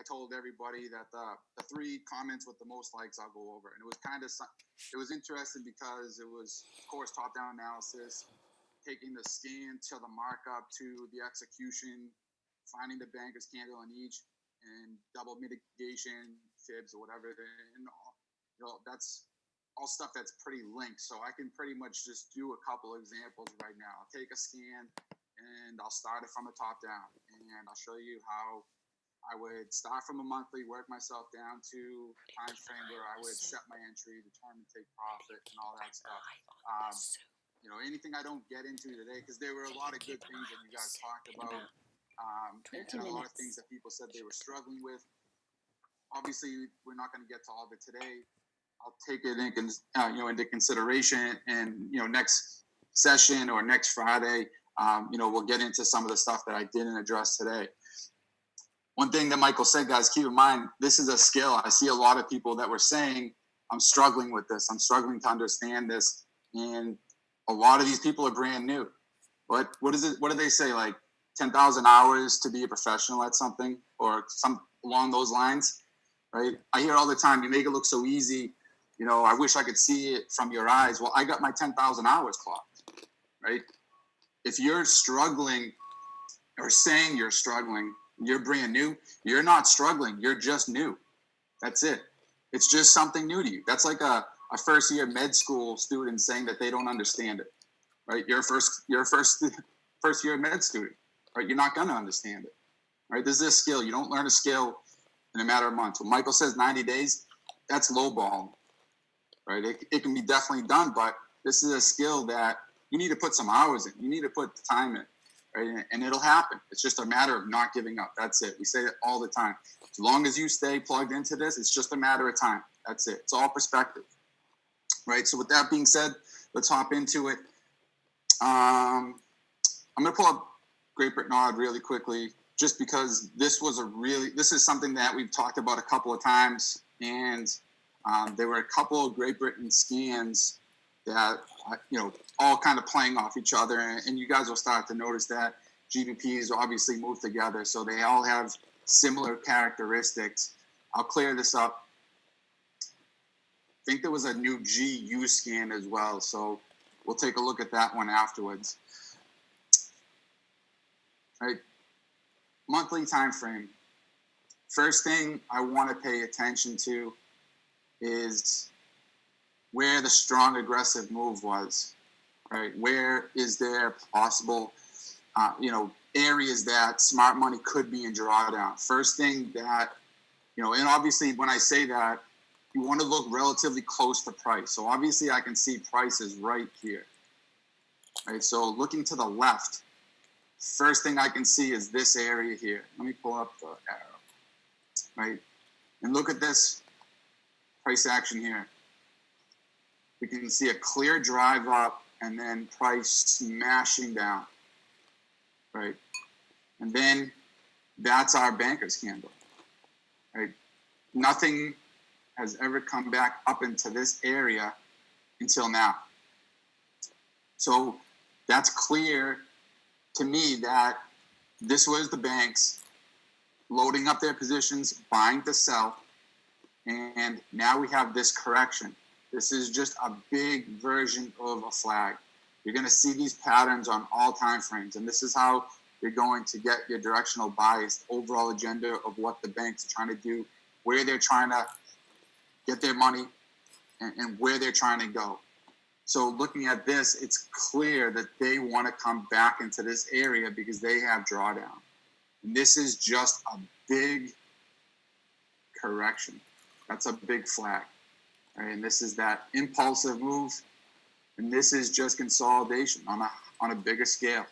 told everybody that the 3 comments with the most likes I'll go over, and it was interesting because it was, of course, top-down analysis, taking the scan to the markup to the execution, finding the banker's candle in each, and double mitigation, fibs, or whatever. And that's all stuff that's pretty linked. So I can pretty much just do a couple examples right now. I'll take a scan and I'll start it from the top down, and I'll show you how I would start from a monthly, work myself down to time frame where I would set my entry, determine take profit, and all that stuff. Anything I don't get into today, because there were a lot of good things that you guys talked about, and a lot of things that people said they were struggling with. Obviously, we're not going to get to all of it today. I'll take it into consideration, and next session or next Friday, we'll get into some of the stuff that I didn't address today. One thing that Michael said, guys, keep in mind, this is a skill. I see a lot of people that were saying, I'm struggling with this. I'm struggling to understand this. And a lot of these people are brand new. What is it? What do they say? Like 10,000 hours to be a professional at something, or some along those lines, right? I hear all the time, you make it look so easy. I wish I could see it from your eyes. Well, I got my 10,000 hours clocked, right? If you're struggling or saying you're struggling, you're brand new, you're not struggling, you're just new. That's it. It's just something new to you. That's like a first year med school student saying that they don't understand it, right? You're a first year med student, right? You're not going to understand it, right? This is a skill. You don't learn a skill in a matter of months. When Michael says 90 days, that's lowballing, right? It can be definitely done, but this is a skill that you need to put some hours in. You need to put the time in. Right? And it'll happen. It's just a matter of not giving up. That's it. We say it all the time. As long as you stay plugged into this, it's just a matter of time. That's it. It's all perspective. Right? So with that being said, let's hop into it. I'm going to pull up Great Britain Odd really quickly, just because this is something that we've talked about a couple of times. And there were a couple of Great Britain scans that, all kind of playing off each other. And you guys will start to notice that GBPs obviously move together. So they all have similar characteristics. I'll clear this up. I think there was a new GU scan as well. So we'll take a look at that one afterwards. All right. Monthly time frame. First thing I want to pay attention to is where the strong aggressive move was, right? Where is there possible, areas that smart money could be in drawdown? First thing that, and obviously when I say that, you want to look relatively close to price. So obviously I can see prices right here, right? So looking to the left, first thing I can see is this area here. Let me pull up the arrow, right? And look at this price action here. We can see a clear drive up and then price smashing down, right? And then that's our banker's candle, right? Nothing has ever come back up into this area until now. So that's clear to me that this was the banks loading up their positions, buying to sell, and now we have this correction. This is just a big version of a flag. You're going to see these patterns on all time frames, and this is how you're going to get your directional bias, overall agenda of what the banks are trying to do, where they're trying to get their money, and where they're trying to go. So looking at this, it's clear that they want to come back into this area because they have drawdown. And this is just a big correction. That's a big flag. Right? And this is that impulsive move. And this is just consolidation on a bigger scale.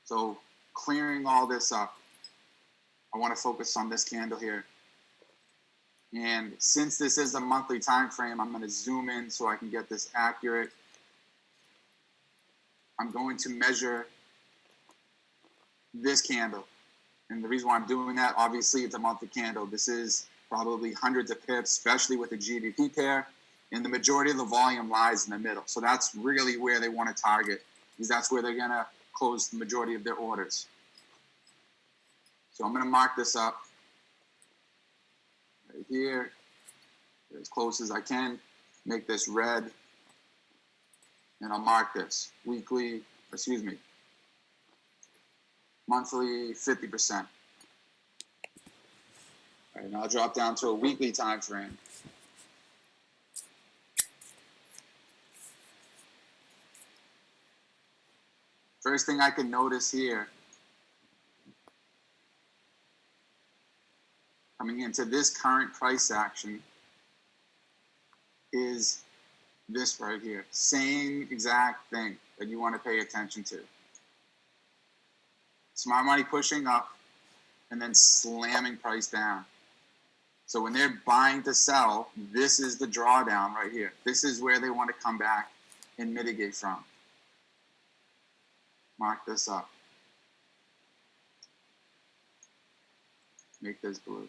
So clearing all this up, I want to focus on this candle here. And since this is a monthly time frame, I'm going to zoom in so I can get this accurate. I'm going to measure this candle. And the reason why I'm doing that, obviously, it's a monthly candle. This is probably hundreds of pips, especially with the GBP pair. And the majority of the volume lies in the middle. So that's really where they want to target, because that's where they're going to close the majority of their orders. So I'm going to mark this up. here as close as I can, make this red, and I'll mark this monthly 50%. All right, and I'll drop down to a weekly time frame. First thing I can notice here, coming into this current price action, is this right here. Same exact thing that you want to pay attention to. Smart money pushing up and then slamming price down. So when they're buying to sell, this is the drawdown right here. This is where they want to come back and mitigate from. Mark this up. Make this blue.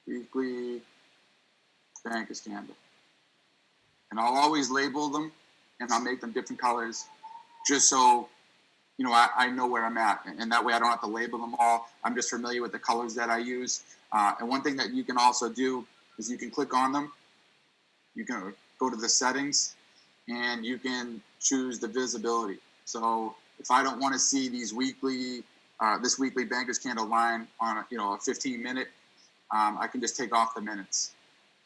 Weekly banker's candle. And I'll always label them and I'll make them different colors just so I know where I'm at. And that way I don't have to label them all. I'm just familiar with the colors that I use. And one thing that you can also do is you can click on them. You can go to the settings and you can choose the visibility. So if I don't want to see these this weekly banker's candle line on a 15-minute, I can just take off the minutes,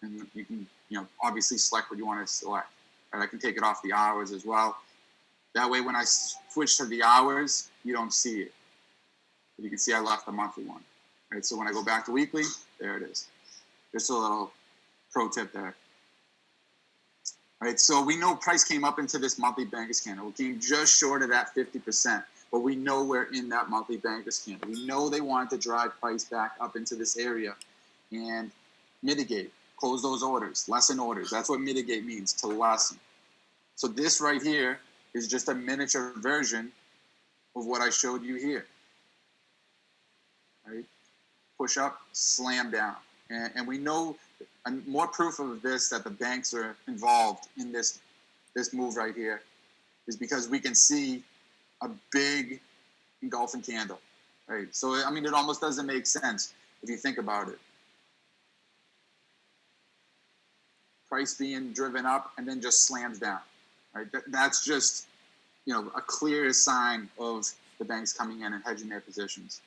and you can obviously select what you want to select. Right? I can take it off the hours as well. That way, when I switch to the hours, you don't see it. But you can see I left the monthly one. Right? So when I go back to weekly, there it is. Just a little pro tip there. All right, so we know price came up into this monthly banker's candle. It came just short of that 50%, but we know we're in that monthly banker's candle. We know they wanted to drive price back up into this area and mitigate, close those orders, lessen orders. That's what mitigate means, to lessen. So this right here is just a miniature version of what I showed you here. Right? Push up, slam down. And we know more proof of this, that the banks are involved in this move right here, is because we can see a big engulfing candle, right? So, I mean, it almost doesn't make sense if you think about it. Price being driven up and then just slams down, right? That's just, a clear sign of the banks coming in and hedging their positions.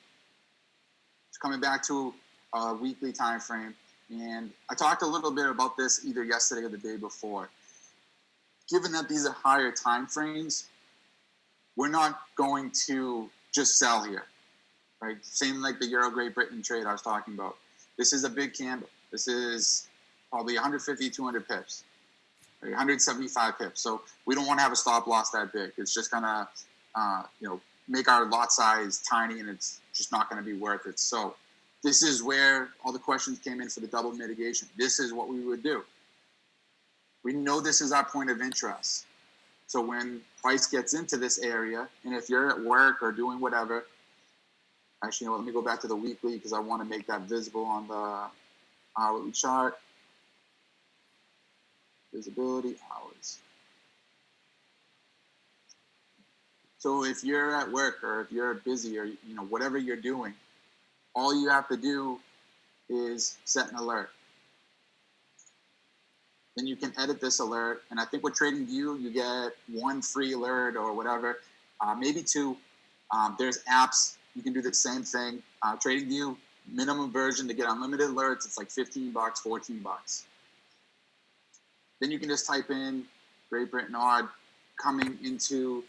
So coming back to a weekly time frame, and I talked a little bit about this either yesterday or the day before. Given that these are higher time frames, we're not going to just sell here, right? Same like the Euro Great Britain trade I was talking about. This is a big candle. This is probably 150, 200 pips, right? 175 pips. So we don't want to have a stop loss that big. It's just gonna, make our lot size tiny, and it's just not going to be worth it. So this is where all the questions came in for the double mitigation. This is what we would do. We know this is our point of interest. So when price gets into this area, and if you're at work or doing whatever, actually, let me go back to the weekly because I want to make that visible on the hourly chart. Visibility, hours. So if you're at work or if you're busy or whatever you're doing, all you have to do is set an alert. Then you can edit this alert. And I think with TradingView, you get one free alert or whatever, maybe two. There's apps. You can do the same thing. TradingView, minimum version to get unlimited alerts. It's like $15, $14. Then you can just type in Great Britain odd coming into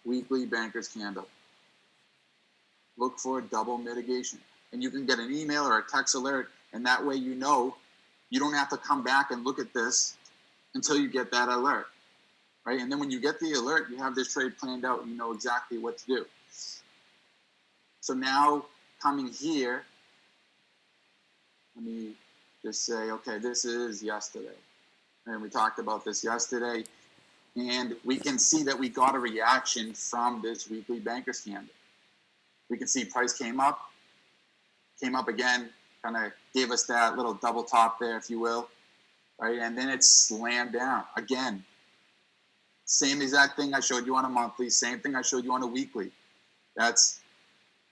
weekly banker's candle. Look for double mitigation. And you can get an email or a text alert, and that way you don't have to come back and look at this until you get that alert, right? And then when you get the alert, you have this trade planned out and you know exactly what to do. So now coming here, let me just say, okay, this is yesterday. And we talked about this yesterday. And we can see that we got a reaction from this weekly banker's candle. We can see price came up again, kind of gave us that little double top there, if you will, right? And then it slammed down again. Same exact thing I showed you on a monthly, same thing I showed you on a weekly. That's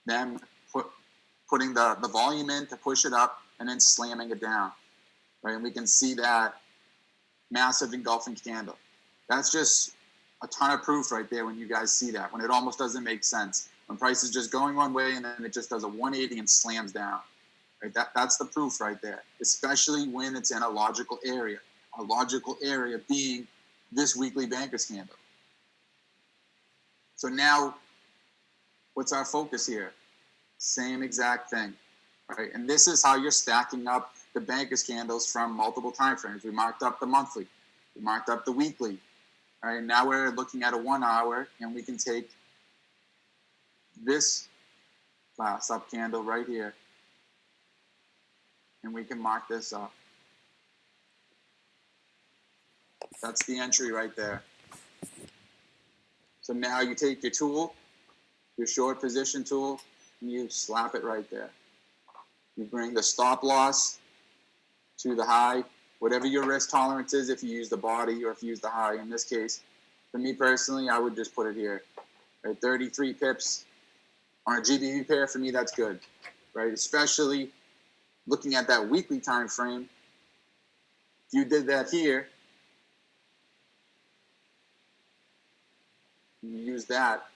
them putting the volume in to push it up and then slamming it down, right? And we can see that massive engulfing candle. That's just a ton of proof right there when you guys see that, when it almost doesn't make sense. When price is just going one way and then it just does a 180 and slams down. Right? That's the proof right there, especially when it's in a logical area. A logical area being this weekly bankers candle. So now, what's our focus here? Same exact thing, right? And this is how you're stacking up the bankers candles from multiple time frames. We marked up the monthly, we marked up the weekly. All right, now we're looking at a 1 hour, and we can take this class up candle right here, and we can mark this up. That's the entry right there. So now you take your tool, your short position tool, and you slap it right there. You bring the stop loss to the high, whatever your risk tolerance is, if you use the body or if you use the high. In this case, for me personally, I would just put it here. Right, 33 pips on a GBP pair, for me, that's good, right? Especially looking at that weekly time frame. If you did that here, you use that,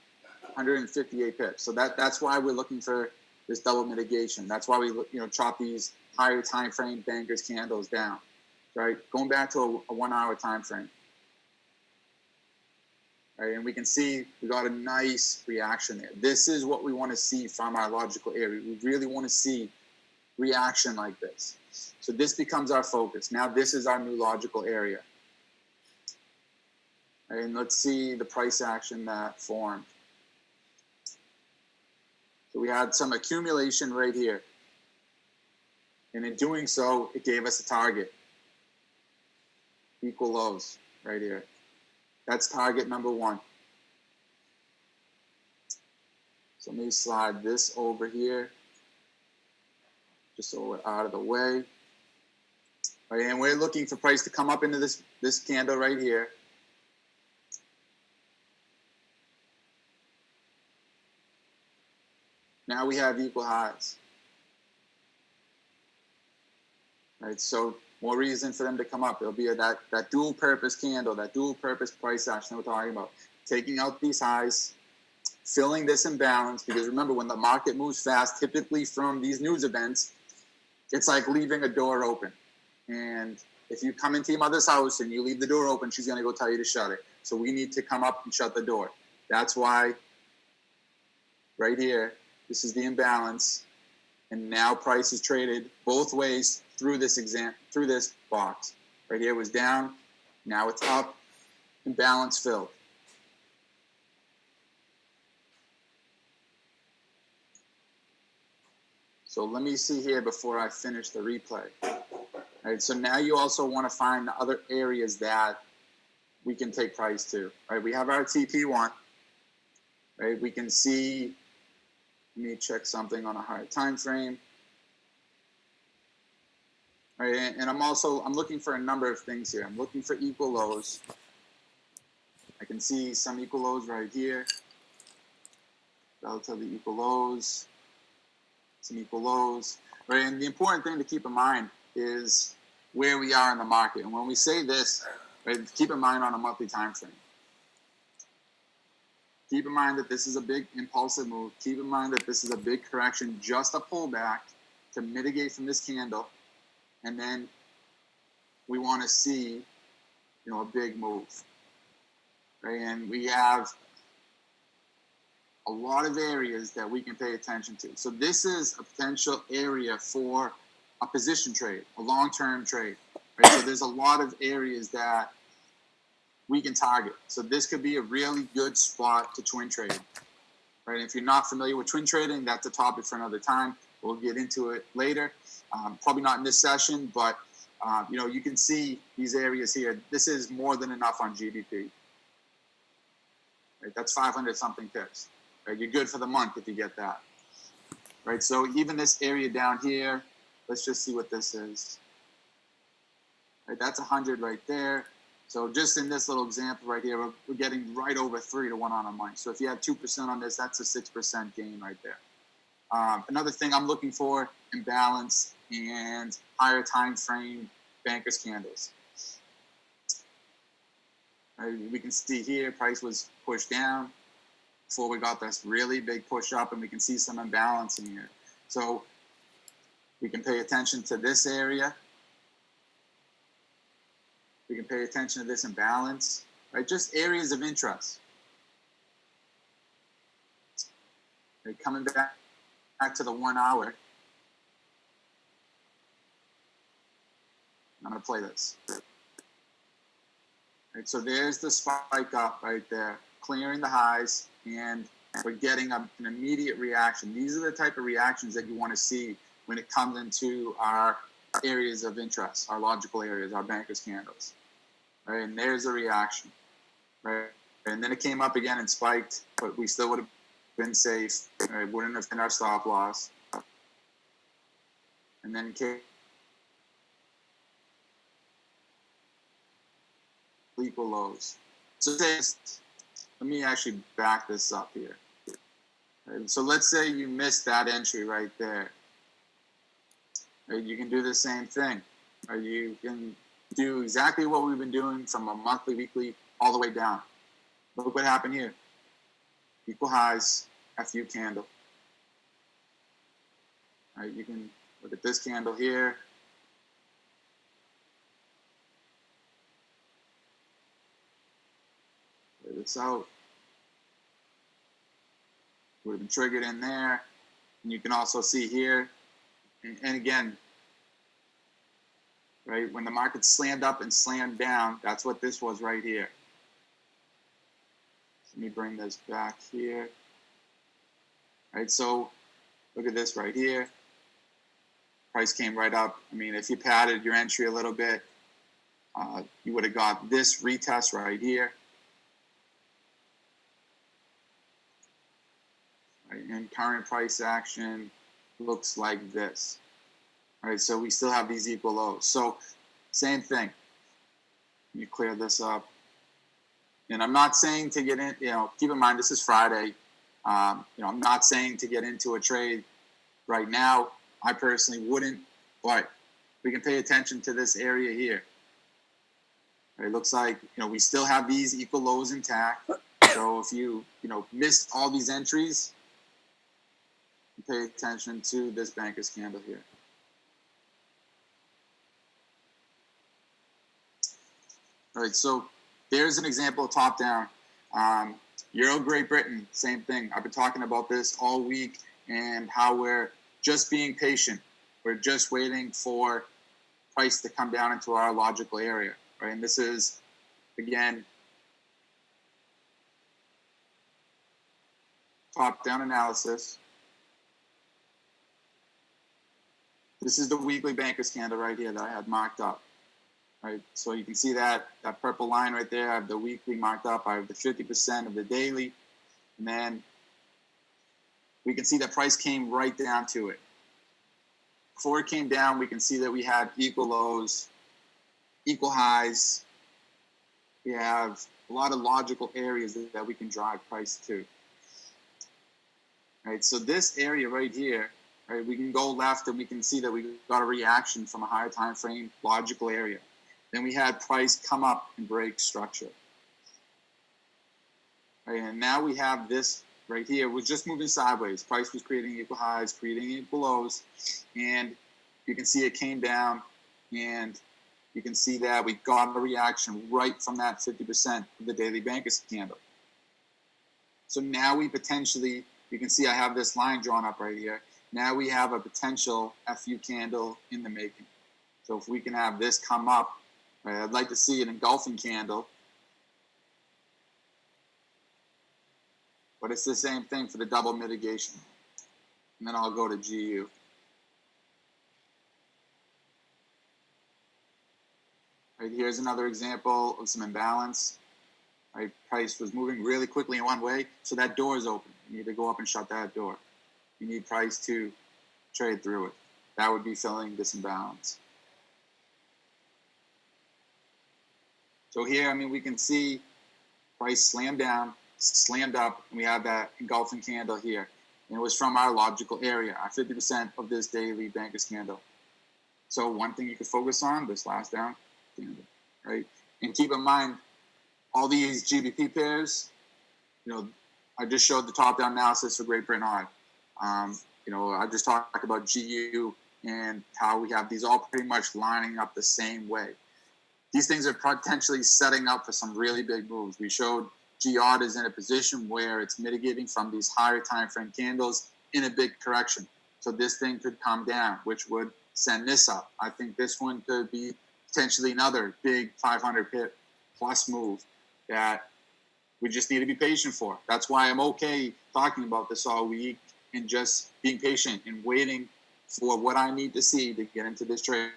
158 pips. So that's why we're looking for this double mitigation. That's why we chop these higher time frame bankers candles down, right? Going back to a 1 hour time frame. Right, and we can see we got a nice reaction there. This is what we want to see from our logical area. We really want to see reaction like this. So this becomes our focus. Now this is our new logical area. Right, and let's see the price action that formed. So we had some accumulation right here. And in doing so, it gave us a target. Equal lows right here. That's target number 1. So let me slide this over here, just so we're out of the way. All right, and we're looking for price to come up into this candle right here. Now we have equal highs. All right, so more reason for them to come up. It'll be that dual purpose candle, that dual purpose price action that we're talking about. Taking out these highs, filling this imbalance, because remember, when the market moves fast, typically from these news events, it's like leaving a door open. And if you come into your mother's house and you leave the door open, she's going to go tell you to shut it. So we need to come up and shut the door. That's why right here, this is the imbalance. And now price is traded both ways through this box. Right here was down, now it's up, imbalance filled. So let me see here before I finish the replay. All right, so now you also want to find the other areas that we can take price to. All right, we have our TP1. Right, we can see, let me check something on a higher time frame. All right, and I'm looking for a number of things here. I'm looking for equal lows. I can see some equal lows right here. Relatively equal lows. Some equal lows. Right, and the important thing to keep in mind is where we are in the market. And when we say this, right, keep in mind on a monthly time frame. Keep in mind that this is a big impulsive move. Keep in mind that this is a big correction, just a pullback to mitigate from this candle. And then we want to see, a big move. Right? And we have a lot of areas that we can pay attention to. So this is a potential area for a position trade, a long-term trade. Right? So there's a lot of areas that we can target. So this could be a really good spot to twin trade. Right? If you're not familiar with twin trading, that's a topic for another time. We'll get into it later. Probably not in this session, but you can see these areas here. This is more than enough on GBP. Right? That's 500 something pips. Right? You're good for the month if you get that. Right? So even this area down here, let's just see what this is. Right? That's 100 right there. So just in this little example right here, we're getting right over 3 to 1 on a month. So if you have 2% on this, that's a 6% gain right there. Another thing I'm looking for, imbalance and higher time frame bankers candles. We can see here price was pushed down before we got this really big push up, and we can see some imbalance in here. So we can pay attention to this area. We can pay attention to this imbalance, right? Just areas of interest. Right? Coming back to the 1 hour. I'm going to play this. Right, so there's the spike up right there, clearing the highs, and we're getting an immediate reaction. These are the type of reactions that you want to see when it comes into our areas of interest, our logical areas, our bankers candles. Right, and there's a reaction. Right, and then it came up again and spiked, but we still would have been safe. Right, wouldn't have been our stop loss. And then came equal lows. So let me actually back this up here. Right, so let's say you missed that entry right there. Right, you can do the same thing. Right, you can do exactly what we've been doing from a monthly, weekly, all the way down. Look what happened here. Equal highs, FU candle. Right, you can look at this candle here. Lay this out. Would have been triggered in there. And you can also see here, and again, right, when the market slammed up and slammed down, that's what this was right here. Let me bring this back here. Right, so look at this right here. Price came right up. I mean, if you padded your entry a little bit, you would have got this retest right here. Right, and current price action looks like this. All right, so we still have these equal lows. So same thing. You clear this up. And I'm not saying to get in, keep in mind, this is Friday. I'm not saying to get into a trade right now. I personally wouldn't, but we can pay attention to this area here. It looks like, we still have these equal lows intact. So if you, missed all these entries, pay attention to this banker's candle here. All right, so there's an example of top down. Euro Great Britain, same thing. I've been talking about this all week and how we're just being patient. We're just waiting for price to come down into our logical area, right? And this is, again, top down analysis. This is the weekly banker's candle right here that I had marked up. Right, so you can see that purple line right there. I have the weekly marked up. I have the 50% of the daily, and then we can see that price came right down to it. Before it came down, we can see that we had equal lows, equal highs. We have a lot of logical areas that we can drive price to. Right, so this area right here, right, we can go left and we can see that we got a reaction from a higher time frame logical area. Then we had price come up and break structure. Right, and now we have this right here. We're just moving sideways. Price was creating equal highs, creating equal lows. And you can see it came down. And you can see that we got a reaction right from that 50% of the daily bankers candle. So now we potentially, you can see I have this line drawn up right here. Now we have a potential FU candle in the making. So if we can have this come up, right, I'd like to see an engulfing candle. But it's the same thing for the double mitigation. And then I'll go to GU. Right, here's another example of some imbalance. Right, price was moving really quickly in one way, so that door is open. You need to go up and shut that door. You need price to trade through it. That would be filling this imbalance. So here, we can see price slammed down, slammed up, and we have that engulfing candle here. And it was from our logical area, our 50% of this daily banker's candle. So one thing you could focus on, this last down candle, right? And keep in mind, all these GBP pairs, I just showed the top-down analysis for Great Britain on. I just talked about GU and how we have these all pretty much lining up the same way. These things are potentially setting up for some really big moves. We showed GOD is in a position where it's mitigating from these higher time frame candles in a big correction. So this thing could come down, which would send this up. I think this one could be potentially another big 500 pip plus move that we just need to be patient for. That's why I'm okay talking about this all week and just being patient and waiting for what I need to see to get into this trade.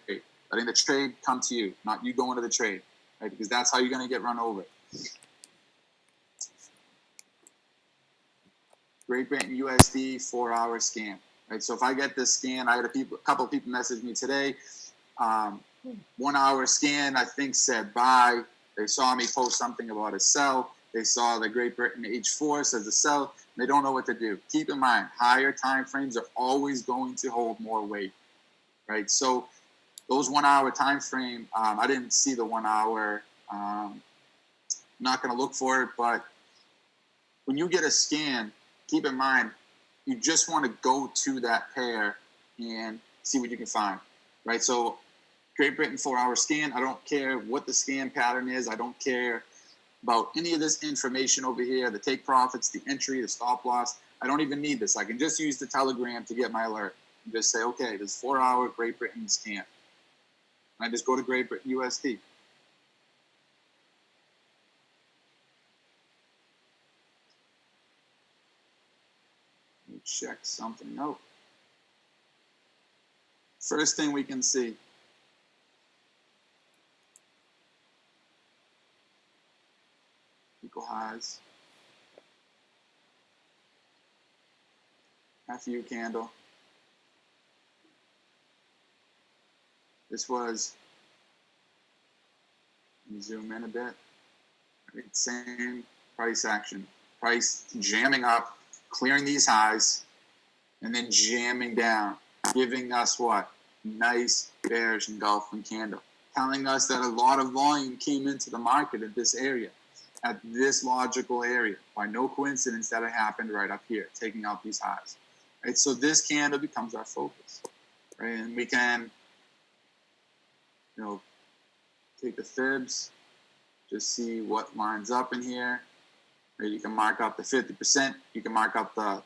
Letting the trade come to you, not you going to the trade, right? Because that's how you're going to get run over. Great Britain USD 4-hour scan, right? So if I get this scan, I had a couple of people message me today. 1 hour scan, I think, said buy. They saw me post something about a sell. They saw the Great Britain H4 says a sell. They don't know what to do. Keep in mind, higher time frames are always going to hold more weight, right? So those 1 hour time frame, I didn't see the 1 hour. Not going to look for it, but when you get a scan, keep in mind, you just want to go to that pair and see what you can find, right? So Great Britain 4-hour scan, I don't care what the scan pattern is. I don't care about any of this information over here, the take profits, the entry, the stop loss. I don't even need this. I can just use the Telegram to get my alert and just say, okay, this 4-hour Great Britain scan. And I just go to Great Britain USD. Let me check something out. First thing we can see. Equal highs. FU candle. This was, let me zoom in a bit. Same price action. Price jamming up, clearing these highs, and then jamming down, giving us what? Nice bearish engulfing candle. Telling us that a lot of volume came into the market at this area, at this logical area. By no coincidence that it happened right up here, taking out these highs. Right? So this candle becomes our focus. Right? And we can, take the fibs, just see what lines up in here. Right? You can mark up the 50%. You can mark up the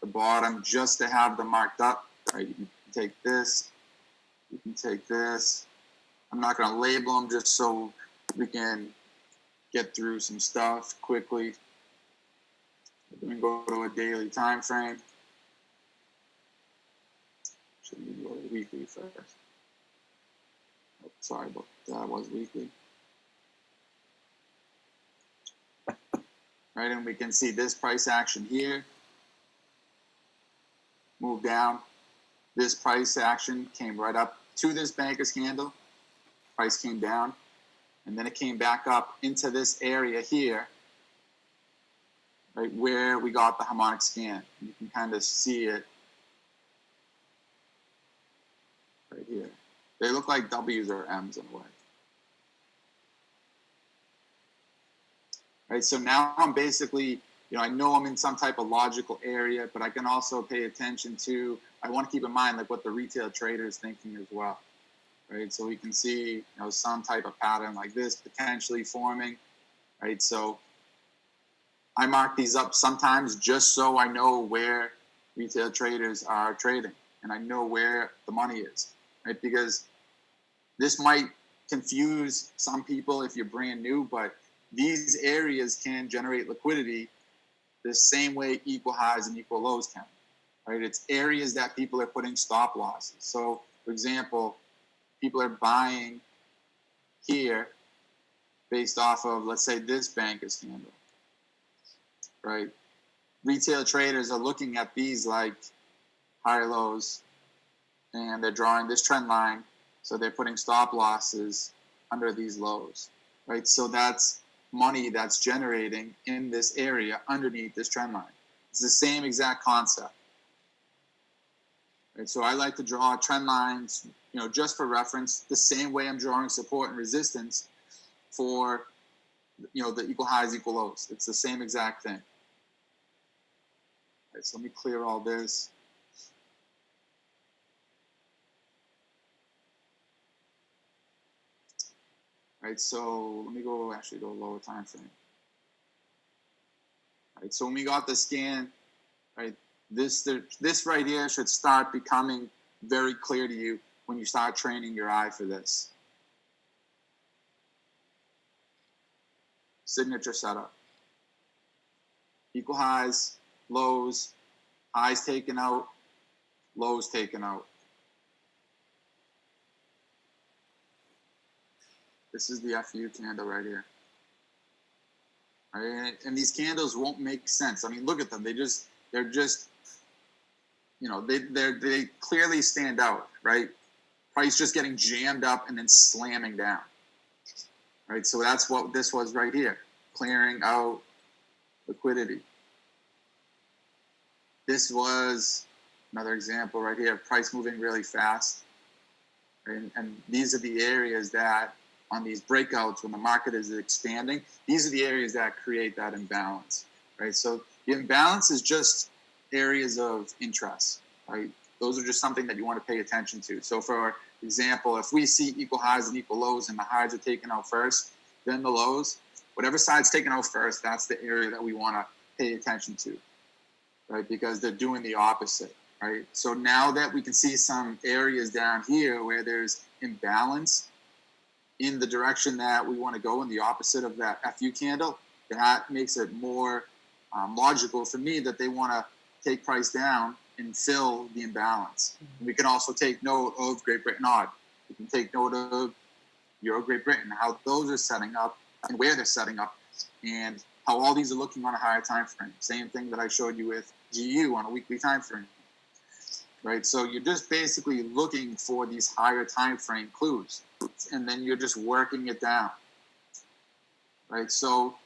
bottom just to have them marked up. Right? You can take this. You can take this. I'm not going to label them just so we can get through some stuff quickly. Let me go to a daily time frame. Should we go to weekly first? Oh, sorry about that. Was weekly. Right, and we can see this price action here move down. This price action came right up to this banker's candle. Price came down, and then it came back up into this area here, right where we got the harmonic scan. You can kind of see it right here. They look like W's or M's in a way. Right, so now I'm basically, I know I'm in some type of logical area, but I can also pay attention to, I want to keep in mind like what the retail trader is thinking as well. Right, so we can see, some type of pattern like this potentially forming. Right, so I mark these up sometimes just so I know where retail traders are trading and I know where the money is. Right, because this might confuse some people if you're brand new, but these areas can generate liquidity the same way equal highs and equal lows can. Right? It's areas that people are putting stop losses. So, for example, people are buying here based off of, let's say, this banker's candle. Right? Retail traders are looking at these like higher lows, and they're drawing this trend line, so they're putting stop losses under these lows. Right? So that's money that's generating in this area underneath this trend line. It's the same exact concept. Right? So I like to draw trend lines, just for reference, the same way I'm drawing support and resistance for, the equal highs, equal lows. It's the same exact thing. Right, so let me clear all this. Right, so let me go lower time frame. Right, so when we got the scan, right, this right here should start becoming very clear to you when you start training your eye for this. Signature setup. Equal highs, lows, highs taken out, lows taken out. This is the FU candle right here. Right? And these candles won't make sense. I mean, look at them. They're just, they clearly stand out, right? Price just getting jammed up and then slamming down. Right? So that's what this was right here. Clearing out liquidity. This was another example right here. Price moving really fast. And these are the areas that, on these breakouts, when the market is expanding, these are the areas that create that imbalance, right? So the imbalance is just areas of interest, right? Those are just something that you want to pay attention to. So for example, if we see equal highs and equal lows and the highs are taken out first, then the lows, whatever side's taken out first, that's the area that we want to pay attention to, right? Because they're doing the opposite, right? So now that we can see some areas down here where there's imbalance in the direction that we want to go, in the opposite of that FU candle, that makes it more logical for me that they want to take price down and fill the imbalance. And we can also take note of Great Britain odd. We can take note of Euro Great Britain, how those are setting up and where they're setting up, and how all these are looking on a higher time frame. Same thing that I showed you with GU on a weekly time frame. Right, so you're just basically looking for these higher time frame clues, and then you're just working it down. Right, so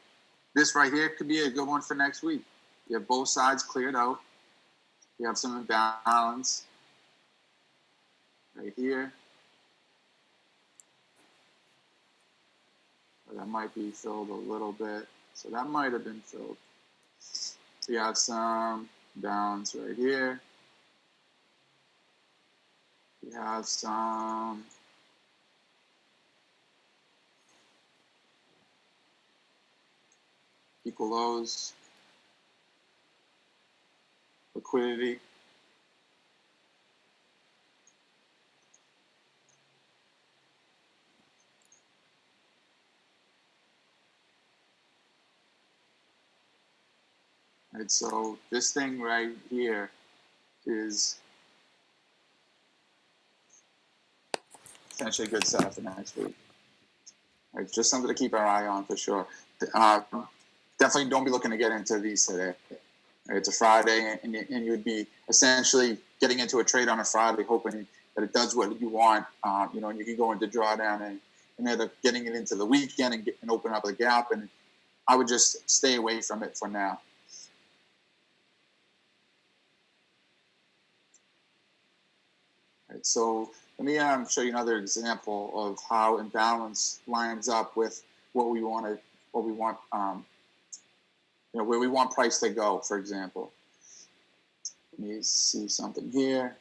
this right here could be a good one for next week. You have both sides cleared out. You have some imbalance right here. That might be filled a little bit, so that might have been filled. So you have some balance right here. We have some equal lows, liquidity. Right, so this thing right here is potentially a good setup for next week. Right, just something to keep our eye on for sure. Definitely don't be looking to get into these today. Right, it's a Friday, and you'd be essentially getting into a trade on a Friday, hoping that it does what you want. And you can go into drawdown and end up getting it into the weekend and open up a gap. And I would just stay away from it for now. Right, so let me show you another example of how imbalance lines up with what we want, where we want price to go, for example. Let me see something here.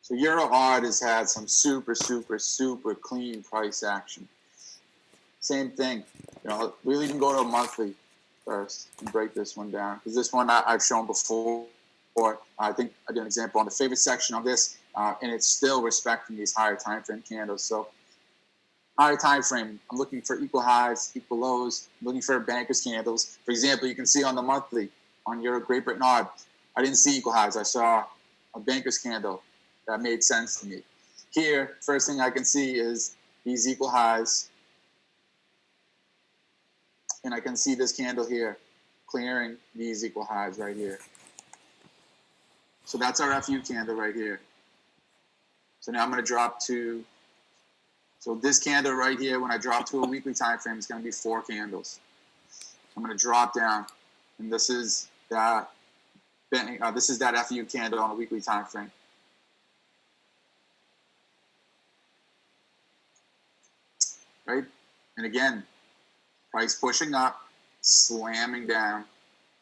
So Euro odd has had some super clean price action. Same thing. We'll even go to a monthly first and break this one down, because this one I've shown before. Or I think I did an example on the favorite section of this, and it's still respecting these higher time frame candles. So higher time frame, I'm looking for equal highs, equal lows. I'm looking for bankers candles. For example, you can see on the monthly on your Great Britain odd, I didn't see equal highs. I saw a bankers candle that made sense to me. Here, first thing I can see is these equal highs, and I can see this candle here clearing these equal highs right here. So that's our FU candle right here. So now I'm going to drop to, so this candle right here, when I drop to a weekly time frame, it's going to be 4 candles. I'm going to drop down, and this is that this is that FU candle on a weekly time frame. Right? And again, price pushing up, slamming down,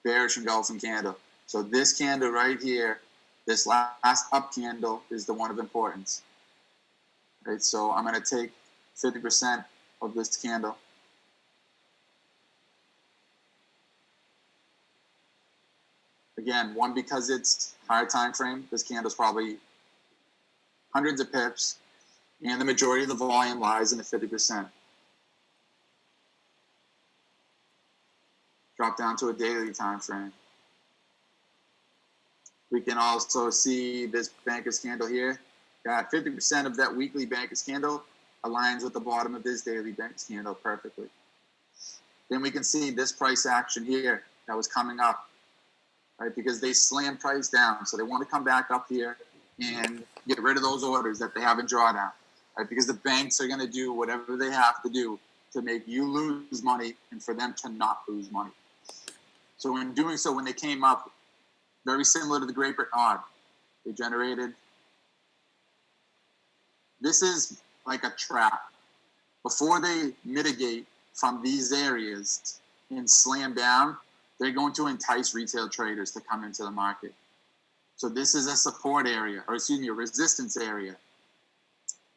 bearish engulfing candle. So this candle right here, this last up candle is the one of importance. Right? So I'm going to take 50% of this candle. Again, one, because it's higher time frame, this candle's probably hundreds of pips, and the majority of the volume lies in the 50%. Drop down to a daily time frame. We can also see this Banker's candle here. That 50% of that weekly Banker's candle aligns with the bottom of this daily Banker's candle perfectly. Then we can see this price action here that was coming up, right? Because they slammed price down. So they want to come back up here and get rid of those orders that they have in drawdown, right? Because the banks are going to do whatever they have to do to make you lose money and for them to not lose money. So in doing so, when they came up, very similar to the Great Britain odd, they generated. This is like a trap. Before they mitigate from these areas and slam down, they're going to entice retail traders to come into the market. So this is a support area, or excuse me, a resistance area.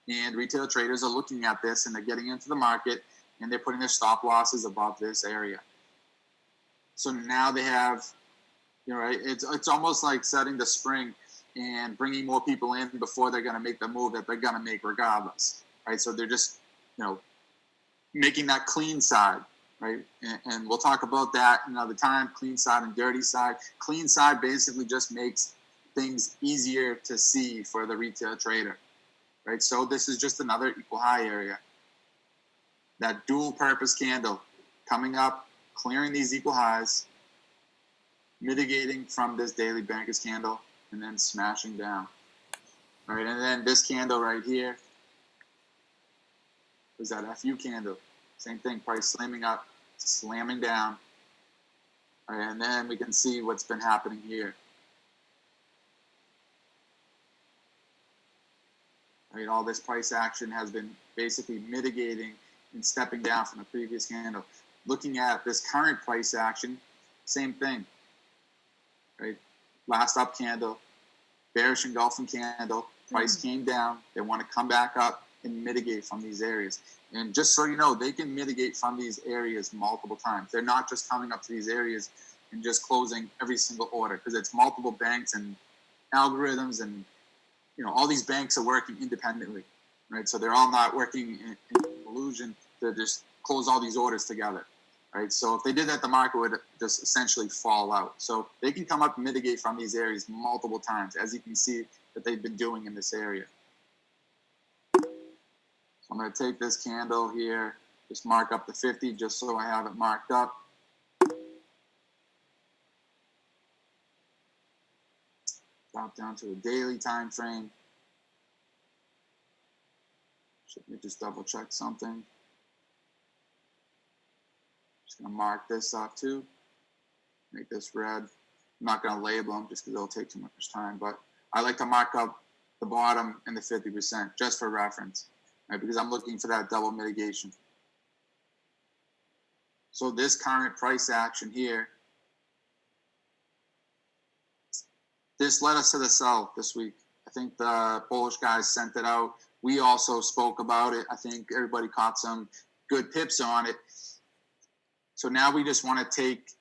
And retail traders are looking at this and they're getting into the market and they're putting their stop losses above this area. So now they have, right, it's almost like setting the spring and bringing more people in before they're going to make the move that they're going to make regardless, right? So they're just, making that clean side, right? And we'll talk about that another time, clean side and dirty side. Clean side basically just makes things easier to see for the retail trader, right? So this is just another equal high area. That dual purpose candle coming up, clearing these equal highs, mitigating from this daily Banker's candle, and then smashing down. All right, and then this candle right here was that FU candle. Same thing, price slamming up, slamming down. All right, and then we can see what's been happening here. All right, all this price action has been basically mitigating and stepping down from the previous candle. Looking at this current price action, same thing. Right, last up candle, bearish engulfing candle, price came down. They want to come back up and mitigate from these areas. And just so you know, they can mitigate from these areas multiple times. They're not just coming up to these areas and just closing every single order, because it's multiple banks and algorithms, and all these banks are working independently, right? So they're all not working in illusion to just close all these orders together, right? So if they did that, the market would just essentially fall out. So they can come up and mitigate from these areas multiple times, as you can see that they've been doing in this area. So I'm going to take this candle here, just mark up the 50 just so I have it marked up. Drop down to a daily time frame. Let me just double check something. Just going to mark this up too. Make this red. I'm not going to label them just because it'll take too much time, but I like to mark up the bottom and the 50% just for reference, right? Because I'm looking for that double mitigation. So this current price action here, this led us to the sell this week. I think the Polish guys sent it out. We also spoke about it. I think everybody caught some good pips on it. So now we just want to take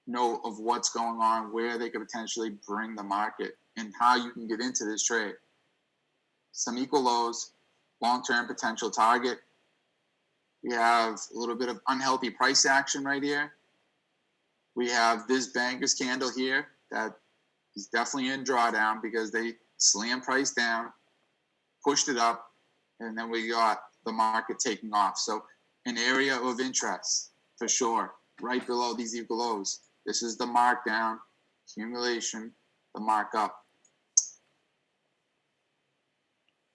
note of what's going on, where they could potentially bring the market, and how you can get into this trade. Some equal lows, long-term potential target. We have a little bit of unhealthy price action right here. We have this Banker's candle here that is definitely in drawdown because they slammed price down, pushed it up, and then we got the market taking off. So an area of interest for sure, right below these equal lows. This is the markdown, accumulation, the markup.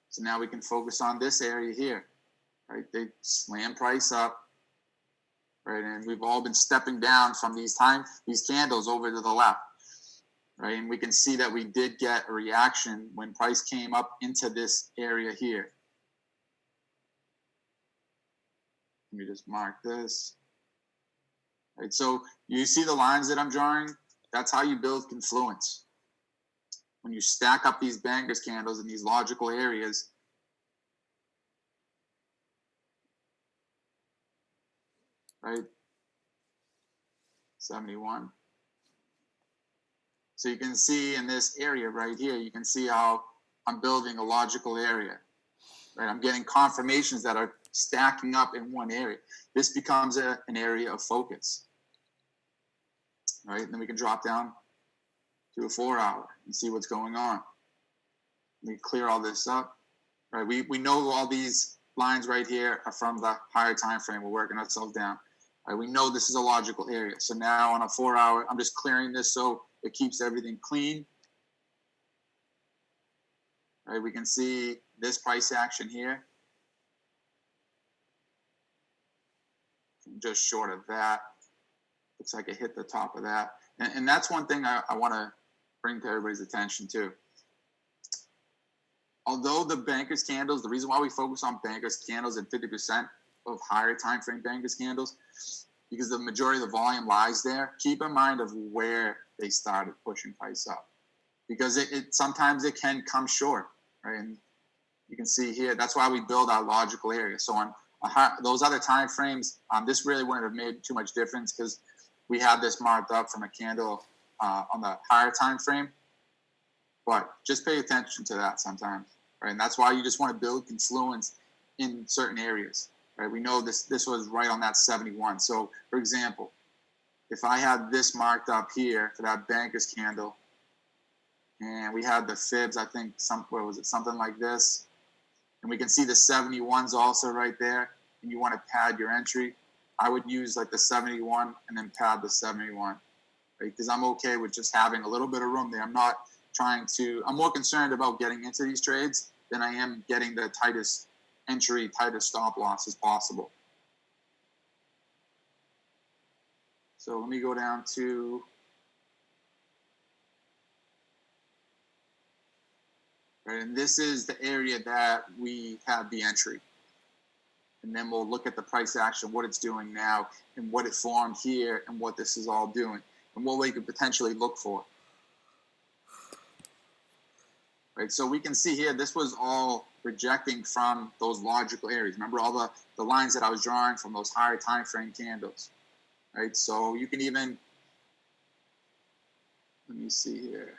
So now we can focus on this area here, right? They slam price up, right? And we've all been stepping down from these candles over to the left. right? And we can see that we did get a reaction when price came up into this area here. Let me just mark this. Right, so you see the lines that I'm drawing? That's how you build confluence. When you stack up these bankers candles in these logical areas, right? 71. So you can see in this area right here, you can see how I'm building a logical area, right? I'm getting confirmations that are stacking up in one area. This becomes an area of focus, right? And then we can drop down to a 4 hour and see what's going on. We clear all this up, right? We know all these lines right here are from the higher time frame. We're working ourselves down. Right? We know this is a logical area. So now on a 4 hour, I'm just clearing this so it keeps everything clean. Right? We can see this price action here. Just short of that. Looks like it hit the top of that. And that's one thing I want to bring to everybody's attention too. Although the bankers candles, the reason why we focus on bankers candles and 50% of higher time frame bankers candles, because the majority of the volume lies there. Keep in mind of where they started pushing price up, because it sometimes it can come short, right? And you can see here, that's why we build our logical area. So on those other time frames, this really wouldn't have made too much difference because we had this marked up from a candle on the higher time frame. But just pay attention to that sometimes, right? And that's why you just want to build confluence in certain areas, right? We know this was right on that 71. So, for example, if I had this marked up here for that bankers candle, and we had the fibs, I think, where was it? Something like this. And we can see the 71s also right there, and you want to pad your entry, I would use like the 71 and then pad the 71, right? Because I'm okay with just having a little bit of room there. I'm more concerned about getting into these trades than I am getting the tightest entry, tightest stop loss as possible. So let me go down to, right, and this is the area that we have the entry. And then we'll look at the price action, what it's doing now, and what it formed here, and what this is all doing, and what we could potentially look for. Right, so we can see here, this was all rejecting from those logical areas. Remember all the lines that I was drawing from those higher time frame candles, right? So you can even, let me see here.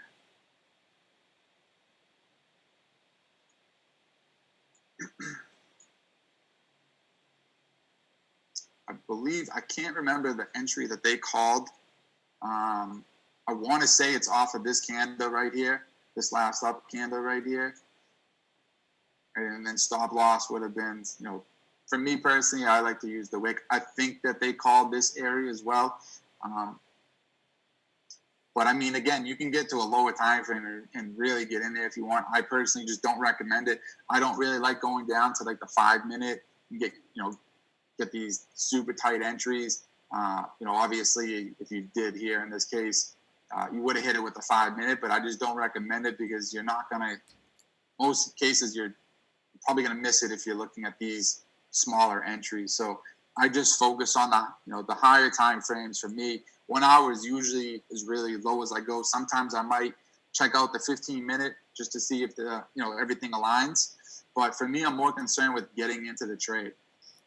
I believe, I can't remember the entry that they called. I want to say it's off of this candle right here, this last up candle right here. And then stop loss would have been, for me personally, I like to use the wick. I think that they called this area as well. But I mean, again, you can get to a lower time frame and really get in there if you want. I personally just don't recommend it. I don't really like going down to like the 5 minute and get these super tight entries. Obviously, if you did here in this case, you would have hit it with the 5 minute, but I just don't recommend it because you're not going to, most cases, you're probably going to miss it if you're looking at these smaller entries. So I just focus on the higher time frames. For me, 1 hour is usually as really low as I go. Sometimes I might check out the 15 minute just to see if everything aligns. But for me, I'm more concerned with getting into the trade,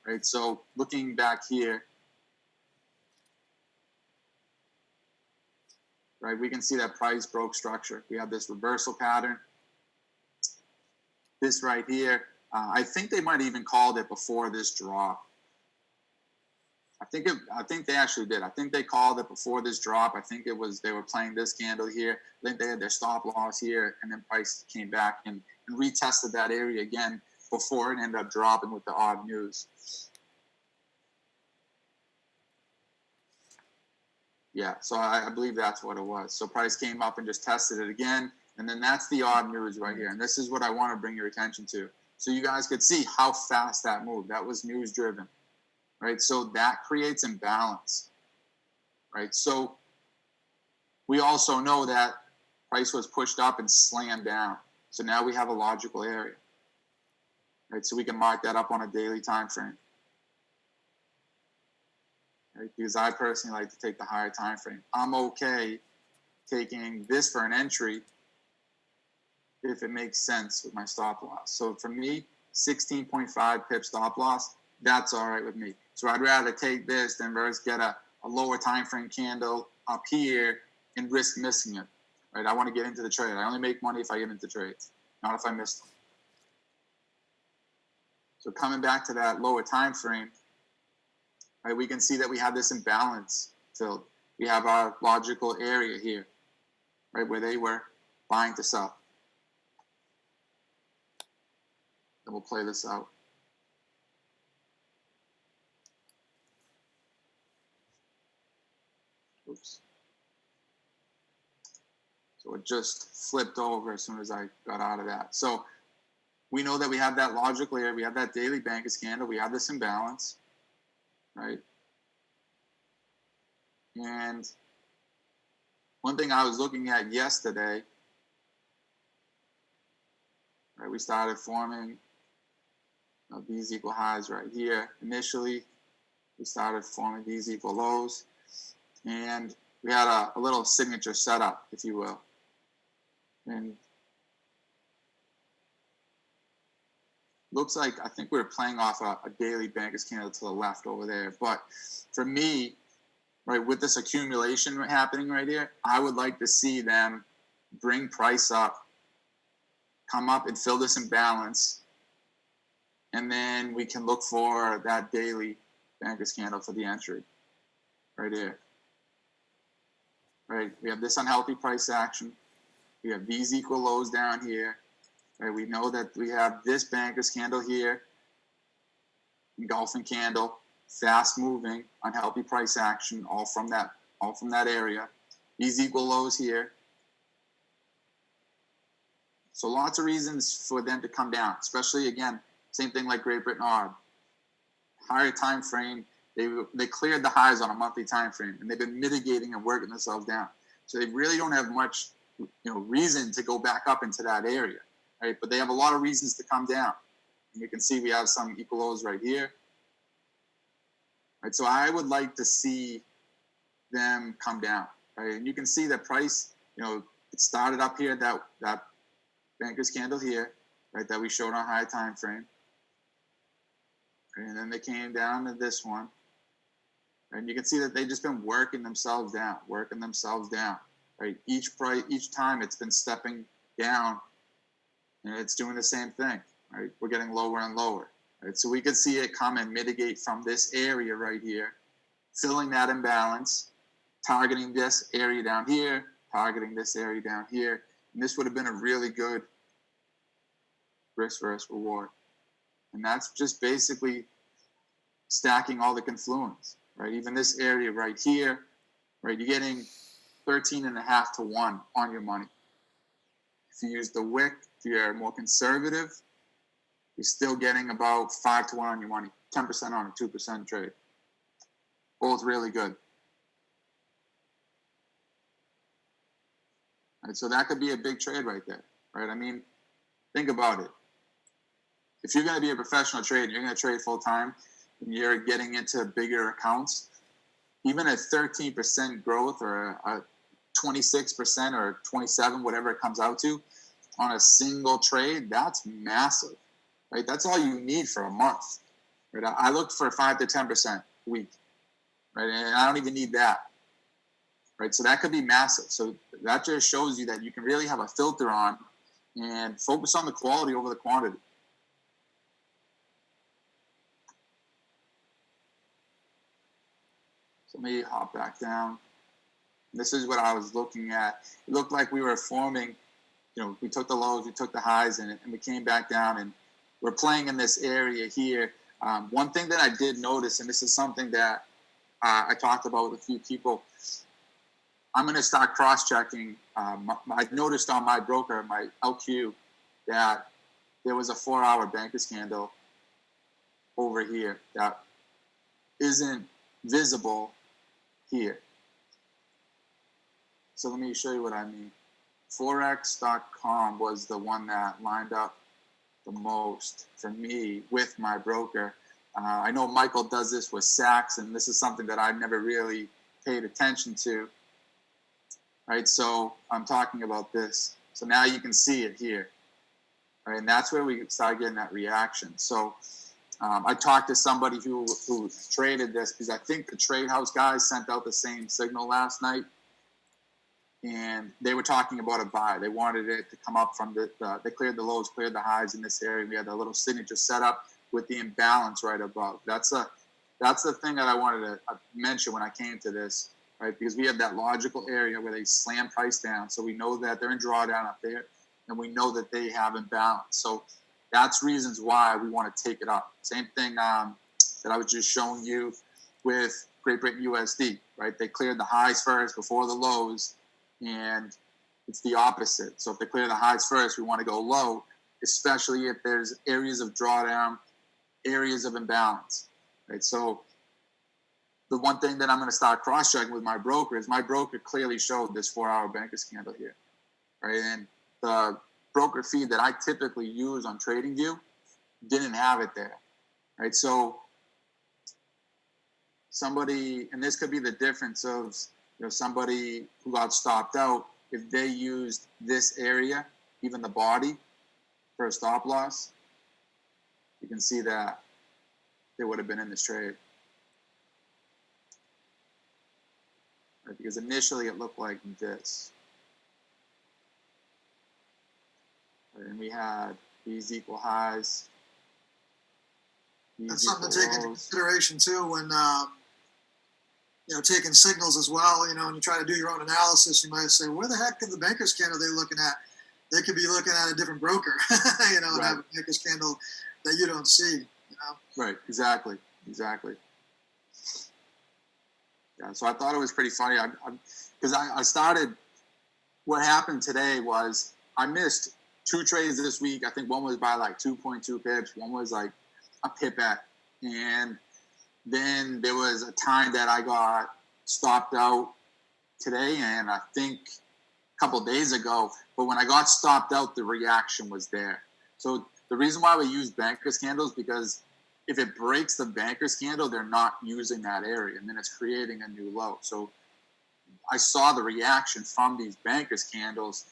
right? So looking back here, right, we can see that price broke structure. We have this reversal pattern. This right here, I think they might even called it before this drop. I think they actually did. I think they called it before this drop. I think it was they were playing this candle here. I think they had their stop loss here, and then price came back and retested that area again before it ended up dropping with the odd news. Yeah, so I believe that's what it was. So price came up and just tested it again, and then that's the odd news right here. And this is what I want to bring your attention to. So you guys could see how fast that moved. That was news driven, right? So that creates imbalance, right? So we also know that Price was pushed up and slammed down. So now we have a logical area. Right? So we can mark that up on a daily time frame. Right? Because I personally like to take the higher time frame. I'm okay taking this for an entry if it makes sense with my stop loss. So for me, 16.5 pip stop loss, that's all right with me. So I'd rather take this than versus get a lower time frame candle up here and risk missing it. Right? I want to get into the trade. I only make money if I get into trades, not if I miss them. So coming back to that lower time frame, right, we can see that we have this imbalance filled. We have our logical area here, right, where they were buying to sell. And we'll play this out. Oops. So it just flipped over as soon as I got out of that. So we know that we have that logical area. We have that daily bankers candle. We have this imbalance, right? And one thing I was looking at yesterday, right, we started forming these equal highs right here. Initially, we started forming these equal lows. And we had a little signature setup, if you will. And looks like, I think we were playing off a daily bankers candle to the left over there. But for me, right, with this accumulation happening right here, I would like to see them bring price up, come up and fill this imbalance. And then we can look for that daily bankers candle for the entry right here. Right, we have this unhealthy price action. We have these equal lows down here. Right, we know that we have this bankers candle here, engulfing candle, fast moving, unhealthy price action, all from that area. These equal lows here. So lots of reasons for them to come down, especially again, same thing like Great Britain ARB. Higher time frame, they cleared the highs on a monthly time frame, and they've been mitigating and working themselves down. So they really don't have much, reason to go back up into that area, right? But they have a lot of reasons to come down. And you can see we have some equal lows right here, right? So I would like to see them come down, right? And you can see that price, it started up here, that bankers candle here, right? That we showed on high time frame. And then they came down to this one. And you can see that they've just been working themselves down, right? Each time it's been stepping down, and it's doing the same thing, right? We're getting lower and lower, right? So we could see it come and mitigate from this area right here, filling that imbalance, targeting this area down here, targeting this area down here. And this would have been a really good risk versus reward. And that's just basically stacking all the confluence, right? Even this area right here, right? You're getting 13.5 to 1 on your money. If you use the wick, if you're more conservative, you're still getting about 5 to 1 on your money, 10% on a 2% trade. Both really good. Right, so that could be a big trade right there, right? I mean, think about it. If you're going to be a professional trader, you're going to trade full time, and you're getting into bigger accounts, even a 13% growth or a 26% or 27, whatever it comes out to, on a single trade, that's massive, right? That's all you need for a month, right? I looked for 5 to 10% a week, right? And I don't even need that, right? So that could be massive. So that just shows you that you can really have a filter on and focus on the quality over the quantity. So let me hop back down. This is what I was looking at. It looked like we were forming, we took the lows, we took the highs, and we came back down, and we're playing in this area here. One thing that I did notice, and this is something that I talked about with a few people, I'm going to start cross-checking. I noticed on my broker, my LQ, that there was a 4-hour bankers candle over here that isn't visible here. So let me show you what I mean. Forex.com was the one that lined up the most for me with my broker. I know Michael does this with Saks, and this is something that I've never really paid attention to. Right, so I'm talking about this. So now you can see it here. Right, and that's where we start getting that reaction. So I talked to somebody who traded this because I think the trade house guys sent out the same signal last night. And they were talking about a buy. They wanted it to come up from they cleared the lows, cleared the highs in this area. We had a little signature set up with the imbalance right above. That's the thing that I wanted to mention when I came to this, right? Because we have that logical area where they slam price down. So we know that they're in drawdown up there, and we know that they have imbalance. So that's reasons why we want to take it up. Same thing that I was just showing you with Great Britain USD, right? They cleared the highs first before the lows. And it's the opposite. So if they clear the highs first, we want to go low, especially if there's areas of drawdown, areas of imbalance, right? So the one thing that I'm going to start cross-checking with my broker is my broker clearly showed this 4-hour bankers candle here, right? And the broker feed that I typically use on TradingView didn't have it there, right? So somebody, and this could be the difference of somebody who got stopped out, if they used this area, even the body, for a stop loss, you can see that they would have been in this trade. Right? Because initially it looked like this. Right? And we had these equal highs. That's something to take into consideration too when taking signals as well. When you try to do your own analysis, you might say, where the heck is the banker's candle they're looking at? They could be looking at a different broker, and right. have a banker's candle that you don't see. Right, exactly. Yeah, so I thought it was pretty funny. Because I started, what happened today was I missed 2 trades this week. I think one was by like 2.2 pips. One was like a pipette. And then there was a time that I got stopped out today, and I think a couple days ago. But when I got stopped out, the reaction was there. So the reason why we use bankers candles, because if it breaks the bankers candle, they're not using that area, and then it's creating a new low. So I saw the reaction from these bankers candles,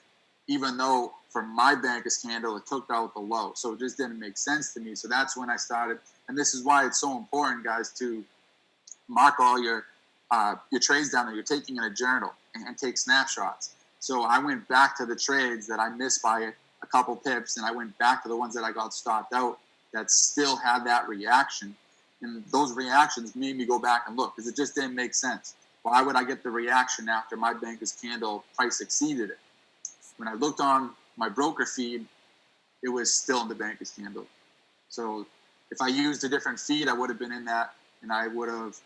even though for my bankers candle, it took out the low. So it just didn't make sense to me. So that's when I started. And this is why it's so important, guys, to mark all your trades down there. You're taking in a journal and take snapshots. So I went back to the trades that I missed by a couple pips, and I went back to the ones that I got stopped out that still had that reaction. And those reactions made me go back and look, because it just didn't make sense. Why would I get the reaction after my banker's candle price exceeded it? When I looked on my broker feed, it was still in the banker's candle. So if I used a different feed, I would have been in that, and I would have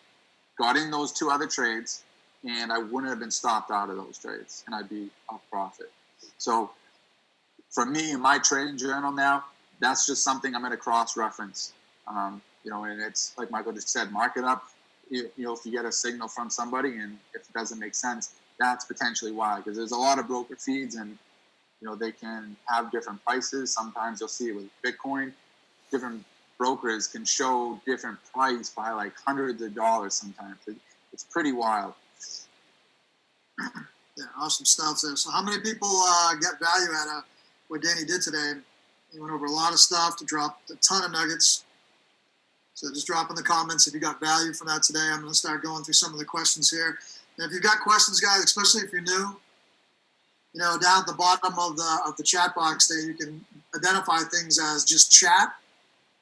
got in those 2 other trades, and I wouldn't have been stopped out of those trades, and I'd be off profit. So for me, in my trading journal now, that's just something I'm going to cross-reference. And it's like Michael just said, mark it up. If you get a signal from somebody, and if it doesn't make sense, that's potentially why. Because there's a lot of broker feeds, and they can have different prices. Sometimes you'll see it with Bitcoin. Different brokers can show different price by like hundreds of dollars sometimes. It's pretty wild. Yeah, awesome stuff there. So how many people get value out of what Danny did today? He went over a lot of stuff to drop a ton of nuggets. So just drop in the comments if you got value from that today. I'm going to start going through some of the questions here. And if you've got questions, guys, especially if you're new, down at the bottom of the chat box there, you can identify things as just chat,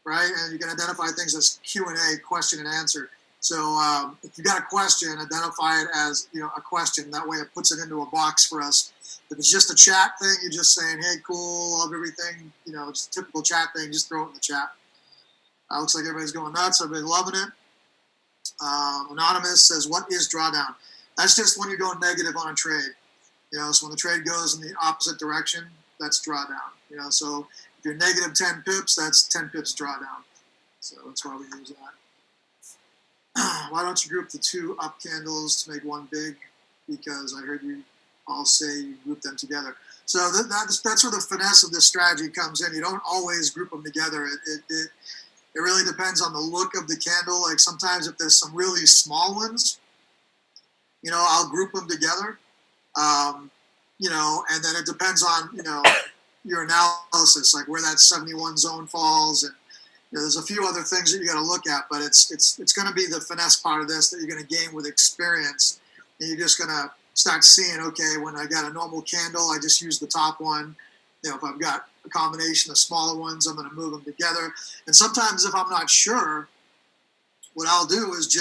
right? And you can identify things as Q&A, question and answer. So if you got a question, identify it as a question. That way it puts it into a box for us. If it's just a chat thing, you're just saying, hey, cool, love everything, just a typical chat thing, just throw it in the chat. Looks like everybody's going nuts. Everybody's loving it. Anonymous says, what is drawdown? That's just when you're going negative on a trade. So when the trade goes in the opposite direction, that's drawdown. So if you're negative 10 pips, that's 10 pips drawdown. So that's why we use that. Why don't you group the 2 up candles to make one big? Because I heard you I'll say you group them together. So that's where the finesse of this strategy comes in. You don't always group them together. It really depends on the look of the candle. Like sometimes if there's some really small ones, I'll group them together. And then it depends on, your analysis, like where that 71 zone falls. And there's a few other things that you got to look at, but it's going to be the finesse part of this that you're going to gain with experience. And you're just going to start seeing, okay, when I got a normal candle, I just use the top one. If I've got a combination of smaller ones, I'm going to move them together. And sometimes if I'm not sure, what I'll do is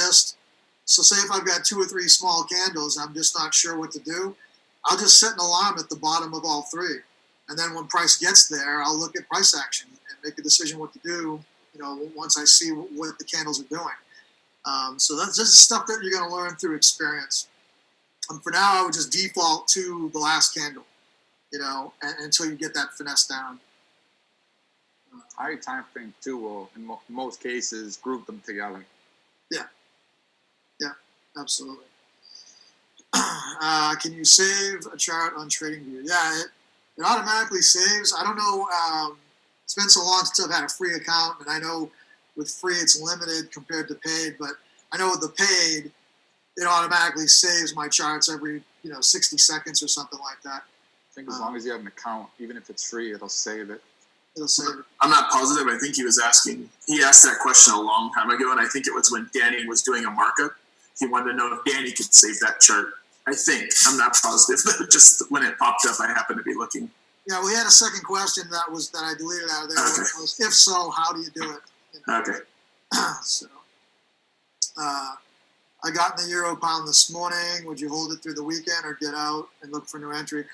so say if I've got 2 or 3 small candles, I'm just not sure what to do, I'll just set an alarm at the bottom of all 3. And then when price gets there, I'll look at price action and make a decision what to do, once I see what the candles are doing. So that's just stuff that you're going to learn through experience. For now, I would just default to the last candle, until you get that finesse down. High time frame too will, in most cases, group them together. Yeah, absolutely. Can you save a chart on TradingView? Yeah, it automatically saves. I don't know. It's been so long since I've had a free account, and I know with free it's limited compared to paid, but I know with the paid, it automatically saves my charts every 60 seconds or something like that. I think as long as you have an account, even if it's free, it'll save it. I'm not positive. I think he asked that question a long time ago, and I think it was when Danny was doing a markup. He wanted to know if Danny could save that chart. I think. I'm not positive, but just when it popped up, I happened to be looking. Yeah, we had a second question that I deleted out of there. Okay. Was, if so, how do you do it? Okay. So, I got in the euro pound this morning. Would you hold it through the weekend or get out and look for new entry?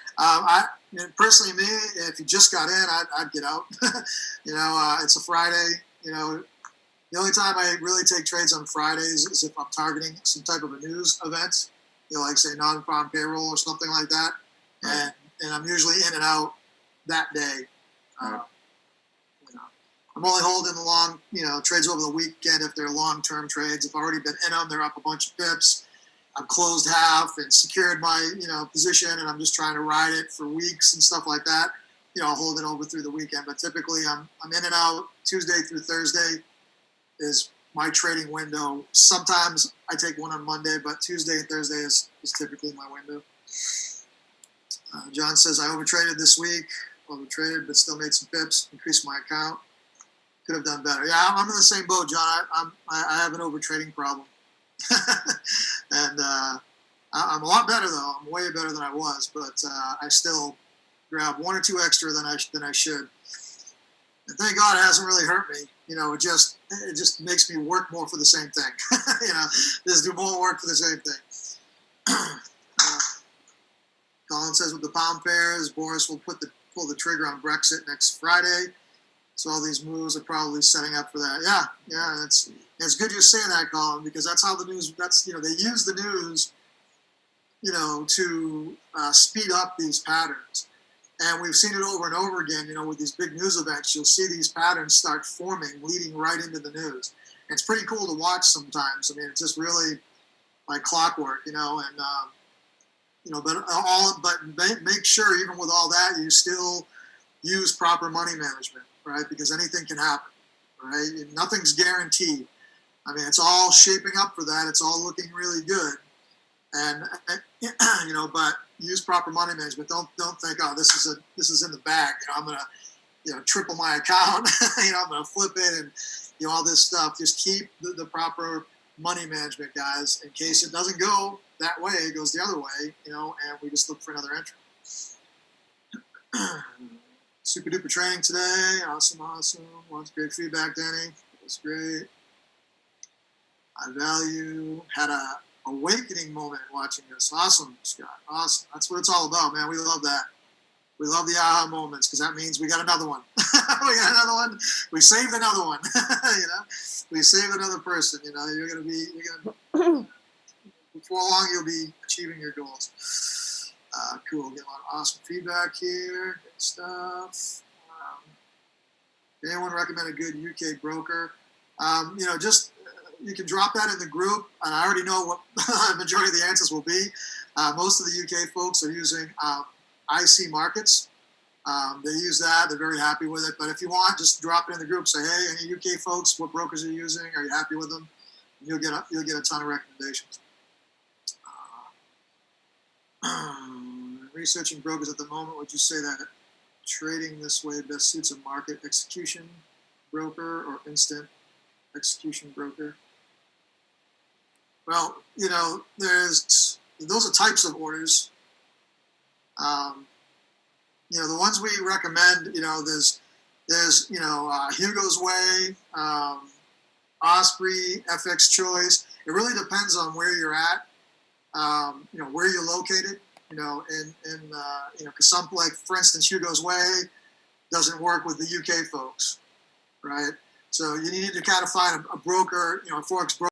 Personally, me, if you just got in, I'd get out. It's a Friday. The only time I really take trades on Fridays is if I'm targeting some type of a news event, like say non-farm payroll or something like that, and I'm usually in and out that day. I'm only holding the long, trades over the weekend if they're long-term trades. If I've already been in them, they're up a bunch of pips. I've closed half and secured my, position, and I'm just trying to ride it for weeks and stuff like that. I'll hold it over through the weekend. But typically, I'm in and out Tuesday through Thursday is my trading window. Sometimes I take one on Monday, but Tuesday and Thursday is typically my window. John says, I overtraded this week. Overtraded, but still made some pips, increased my account. Could have done better. Yeah, I'm in the same boat, John. I have an overtrading problem. And I'm a lot better, though. I'm way better than I was, but I still grab 1 or 2 extra than I should. And thank God it hasn't really hurt me. It just makes me work more for the same thing. Just do more work for the same thing. Colin says with the pound pairs, Boris will pull the trigger on Brexit next Friday. So all these moves are probably setting up for that. Yeah. It's good you're saying that, Colin, because that's how the news. They use the news, to speed up these patterns. And we've seen it over and over again, with these big news events. You'll see these patterns start forming, leading right into the news. And it's pretty cool to watch sometimes. I mean, it's just really like clockwork, and but make sure even with all that, you still use proper money management, right? Because anything can happen, right? Nothing's guaranteed. I mean, it's all shaping up for that. It's all looking really good, and but use proper money management. Don't think, oh, this is in the bag. I'm gonna, triple my account. I'm gonna flip it and all this stuff. Just keep the proper money management, guys, in case it doesn't go that way. It goes the other way, and we just look for another entry. Super duper training today. Awesome. Lots of great feedback, Danny. That's great. Had a awakening moment watching this. Awesome, Scott. Awesome. That's what it's all about, man. We love that. We love the aha moments because that means we got another one. We got another one. We saved another one. We saved another person. Before long, you'll be achieving your goals. Cool. Get a lot of awesome feedback here. Good stuff. Anyone recommend a good UK broker? Just you can drop that in the group, and I already know what the majority of the answers will be. Most of the UK folks are using IC markets. They use that. They're very happy with it. But if you want, just drop it in the group. Say, hey, any UK folks, what brokers are you using? Are you happy with them? And you'll get a ton of recommendations. Researching brokers at the moment, would you say that trading this way best suits a market execution broker or instant execution broker? Well, those are types of orders. The ones we recommend, there's Hugo's Way, Osprey, FX Choice. It really depends on where you're at, where you're located, because some, like, for instance, Hugo's Way doesn't work with the UK folks, right? So you need to kind of find a broker, a Forex broker